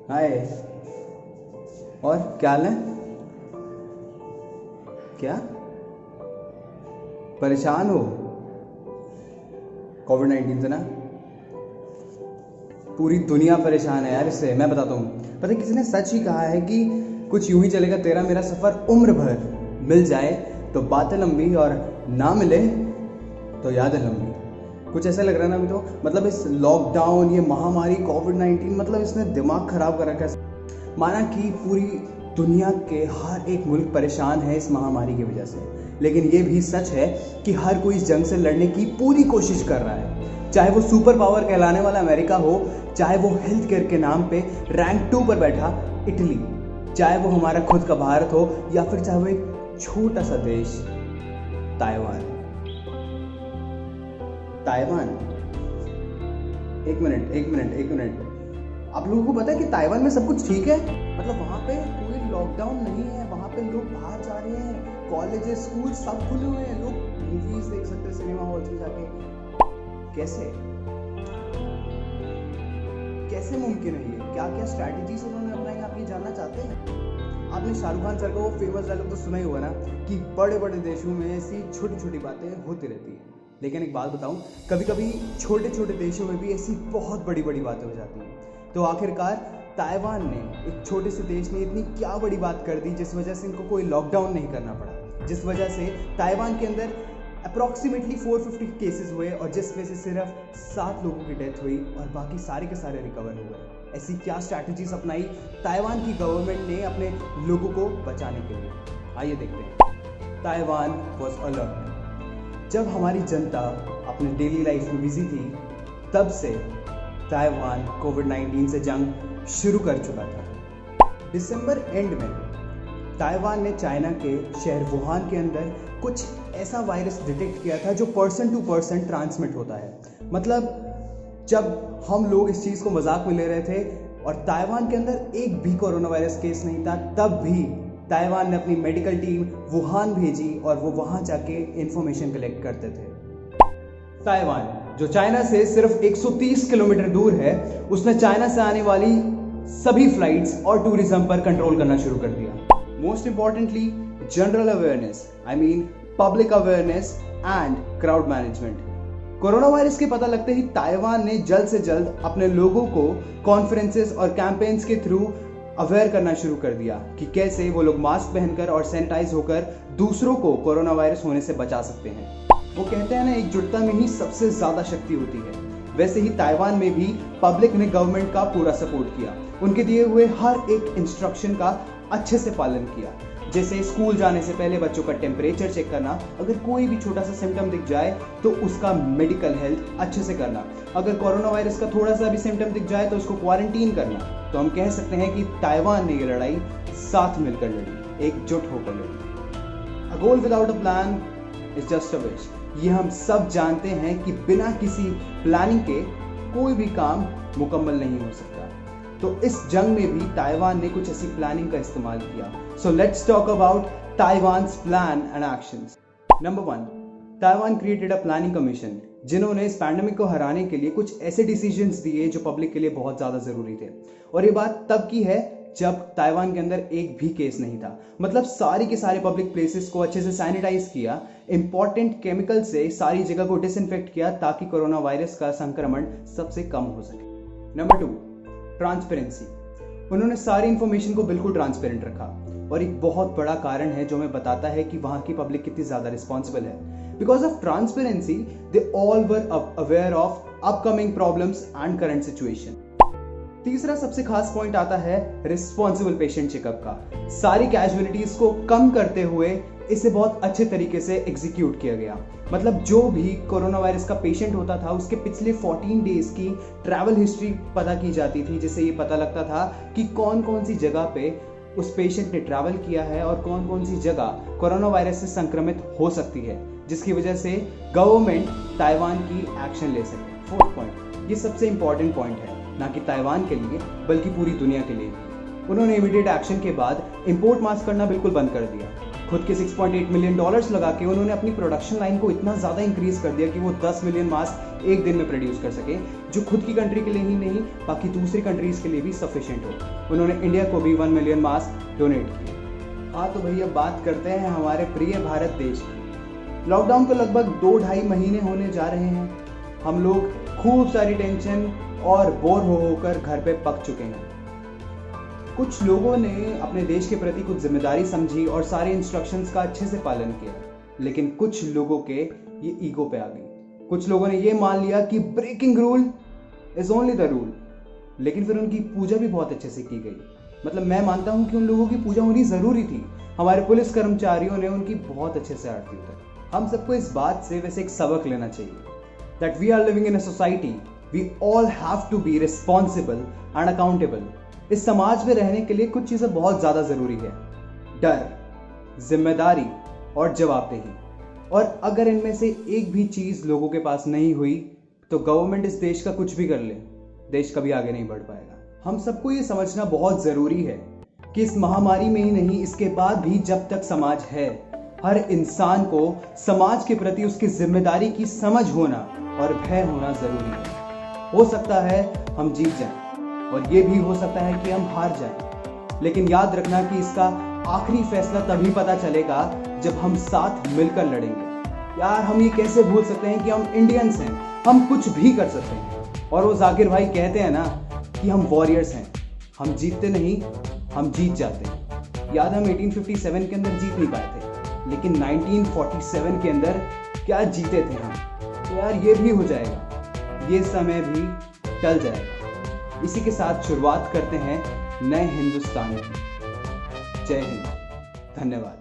हाय। और क्या हाल है? क्या परेशान हो? कोविड-19 से ना पूरी दुनिया परेशान है यार। इससे मैं बताता हूँ, पता है किसी ने सच ही कहा है कि कुछ यूं ही चलेगा तेरा मेरा सफ़र उम्र भर। मिल जाए तो बातें लंबी और ना मिले तो यादें लंबी। कुछ ऐसा लग रहा है ना अभी तो, मतलब इस लॉकडाउन, ये महामारी कोविड-19, मतलब इसने दिमाग ख़राब कर रखा है। माना कि पूरी दुनिया के हर एक मुल्क परेशान है इस महामारी की वजह से, लेकिन ये भी सच है कि हर कोई इस जंग से लड़ने की पूरी कोशिश कर रहा है। चाहे वो सुपर पावर कहलाने वाला अमेरिका हो, चाहे वो हेल्थ केयर के नाम पे रैंक 2 पर बैठा इटली, चाहे वो हमारा खुद का भारत हो, या फिर चाहे वो एक छोटा सा देश ताइवान। एक मिनट, आप लोगों को पता है कि ताइवान में सब कुछ ठीक है? मतलब वहाँ पे कोई लॉकडाउन नहीं है, वहाँ पे लोग बाहर जा रहे हैं, कॉलेजेस, स्कूल सब खुले हुए हैं, लोग मूवीज देख सकते हैं सिनेमा हॉल में जाके। कैसे मुमकिन है ये? क्या क्या स्ट्रैटेजीज उन्होंने अपनाई, आप ये जानना चाहते हैं? आपने शाहरुख खान सर का वो फेमस डायलॉग तो सुना ही होगा ना कि बड़े बड़े देशों में ऐसी छोटी छोटी बातें होती रहती हैं। लेकिन एक बात बताऊं, कभी कभी छोटे छोटे देशों में भी ऐसी बहुत बड़ी बड़ी बातें हो जाती हैं। तो आखिरकार ताइवान ने, एक छोटे से देश ने इतनी क्या बड़ी बात कर दी जिस वजह से इनको कोई लॉकडाउन नहीं करना पड़ा, जिस वजह से ताइवान के अंदर अप्रॉक्सीमेटली 450 केसेस हुए और जिसमें से सिर्फ 7 लोगों की डेथ हुई और बाकी सारे के सारे रिकवर हो गए। ऐसी क्या स्ट्रैटेजीज अपनाई ताइवान की गवर्नमेंट ने अपने लोगों को बचाने के लिए? आइए देखते हैं। Taiwan was alert. जब हमारी जनता अपने डेली लाइफ में बिजी थी, तब से ताइवान कोविड-19 से जंग शुरू कर चुका था। दिसंबर एंड में ताइवान ने चाइना के शहर वुहान के अंदर कुछ ऐसा वायरस डिटेक्ट किया था जो पर्सन टू पर्सन ट्रांसमिट होता है। मतलब जब हम लोग इस चीज़ को मजाक में ले रहे थे और ताइवान के अंदर एक भी कोरोना वायरस केस नहीं था, तब भी ताइवान ने अपनी मेडिकल टीम वुहान भेजी और वो वहाँ जाके इंफॉर्मेशन कलेक्ट करते थे। ताइवान जो चाइना से सिर्फ 130 किलोमीटर दूर है, उसने चाइना से आने वाली सभी फ्लाइट्स और टूरिज्म पर कंट्रोल करना शुरू कर दिया। Most importantly general awareness, I mean public awareness and crowd management. Corona virus के पता लगते ही ताइवान ने जल्द से जल्द अपने लोगों को कॉन्फ्रेंसेस और कैंपेन्स के थ्रू अवेयर करना शुरू कर दिया कि कैसे वो लोग मास्क पहनकर और सैनिटाइज होकर दूसरों को कोरोना वायरस होने से बचा सकते हैं। वो कहते हैं ना, एकजुटता में ही सबसे ज्यादा शक्ति होती है। वैसे ही ताइवान में भी पब्लिक ने गवर्नमेंट का पूरा सपोर्ट किया, उनके दिए हुए हर एक इंस्ट्रक्शन का अच्छे से पालन किया। जैसे स्कूल जाने से पहले बच्चों का टेम्परेचर चेक करना, अगर कोई भी छोटा सा सिम्टम दिख जाए तो उसका मेडिकल हेल्थ अच्छे से करना, अगर कोरोना वायरस का थोड़ा सा भी सिम्टम दिख जाए तो उसको क्वारंटीन करना। तो हम कह सकते हैं कि ताइवान ने ये लड़ाई साथ मिलकर लड़ी, एकजुट होकर लड़ी। A goal without a plan is just a wish. ये हम सब जानते हैं कि बिना किसी प्लानिंग के कोई भी काम मुकम्मल नहीं हो सकता। तो इस जंग में भी ताइवान ने कुछ ऐसी प्लानिंग का इस्तेमाल किया। So let's talk about Taiwan's plan and actions. Number 1, Taiwan created a planning commission, जिन्होंने इस पैंडेमिक को हराने के लिए कुछ ऐसे डिसीजंस दिए जो पब्लिक के लिए बहुत ज़्यादा ज़रूरी थे। और ये बात तब की है जब ताइवान के अंदर एक भी केस नहीं था। मतलब सारी के सारे पब्लिक प्लेसेस को अच्छे से सैनिटाइज किया, इंपॉर्टेंट केमिकल से सारी जगह को डिसइंफेक्ट किया ताकि कोरोना वायरस का संक्रमण सबसे कम हो सके। Number 2, transparency. उन्होंने सारी इंफॉर्मेशन को बिल्कुल ट्रांसपेरेंट रखा और एक बहुत बड़ा कारण है जो हमें बताता है कि वहाँ की पब्लिक कितनी ज़्यादा रिस्पॉन्सिबल है। Because of transparency they all were aware of upcoming problems and current situation. तीसरा सबसे खास पॉइंट आता है रिस्पॉन्सिबल पेशेंट चेकअप का। सारी कैजुअलिटीज को कम करते हुए इसे बहुत अच्छे तरीके से एग्जीक्यूट किया गया। मतलब जो भी कोरोना वायरस का पेशेंट होता था उसके पिछले 14 डेज की ट्रैवल हिस्ट्री पता की जाती थी, जिससे ये पता लगता था कि कौन कौन सी जगह पे उस पेशेंट ने ट्रैवल किया है और कौन कौन सी जगह कोरोना वायरस से संक्रमित हो सकती है, जिसकी वजह से गवर्नमेंट ताइवान की एक्शन ले सके। फोर्थ पॉइंट, ये सबसे इंपॉर्टेंट पॉइंट है, ना कि ताइवान के लिए बल्कि पूरी दुनिया के लिए। उन्होंने इमीडिएट एक्शन के बाद इंपोर्ट मास्क करना बिल्कुल बंद कर दिया। खुद के $6.8 मिलियन लगा के उन्होंने अपनी प्रोडक्शन लाइन को इतना ज़्यादा इंक्रीज कर दिया कि वो 10 मिलियन मास्क एक दिन में प्रोड्यूस कर सके, जो खुद की कंट्री के लिए ही नहीं बाकी दूसरी कंट्रीज़ के लिए भी सफिशिएंट हो। उन्होंने इंडिया को भी 1 मिलियन मास्क डोनेट किए। हाँ तो भैया बात करते हैं हमारे प्रिय भारत देश की। लॉकडाउन को लगभग 2-2.5 महीने होने जा रहे हैं। हम लोग खूब सारी टेंशन और बोर होकर घर पे पक चुके हैं। कुछ लोगों ने अपने देश के प्रति कुछ जिम्मेदारी समझी और सारे इंस्ट्रक्शंस का अच्छे से पालन किया, लेकिन कुछ लोगों के ये ईगो पे आ गई। कुछ लोगों ने ये मान लिया कि breaking rule is only the rule, लेकिन फिर उनकी पूजा भी बहुत अच्छे से की गई। मतलब मैं मानता हूँ कि उन लोगों की पूजा होनी ज़रूरी थी। हमारे पुलिस कर्मचारियों ने उनकी बहुत अच्छे से आरती उतारी। हम सबको इस बात से वैसे एक सबक लेना चाहिए that we are living in a society, we all have to be responsible and accountable. इस समाज में रहने के लिए कुछ चीज़ें बहुत ज़्यादा ज़रूरी है, डर, जिम्मेदारी और जवाबदेही। और अगर इनमें से एक भी चीज़ लोगों के पास नहीं हुई तो गवर्नमेंट इस देश का कुछ भी कर ले, देश कभी आगे नहीं बढ़ पाएगा। हम सबको ये समझना बहुत ज़रूरी है कि इस महामारी में ही नहीं, इसके बाद भी जब तक समाज है, हर इंसान को समाज के प्रति उसकी जिम्मेदारी की समझ होना और भय होना ज़रूरी है। हो सकता है हम जीत जाएं और ये भी हो सकता है कि हम हार जाएं, लेकिन याद रखना कि इसका आखिरी फैसला तभी पता चलेगा जब हम साथ मिलकर लड़ेंगे। यार हम ये कैसे भूल सकते हैं कि हम इंडियंस हैं, हम कुछ भी कर सकते हैं। और वो जाकिर भाई कहते हैं ना कि हम वॉरियर्स हैं, हम जीतते नहीं, हम जीत जाते हैं। याद हम 1857 के अंदर जीत नहीं पाए थे, लेकिन 1947 के अंदर क्या जीते थे हम। तो यार ये भी हो जाएगा, ये समय भी टल जाएगा। इसी के साथ शुरुआत करते हैं नए हिंदुस्तान की। जय हिंद, धन्यवाद।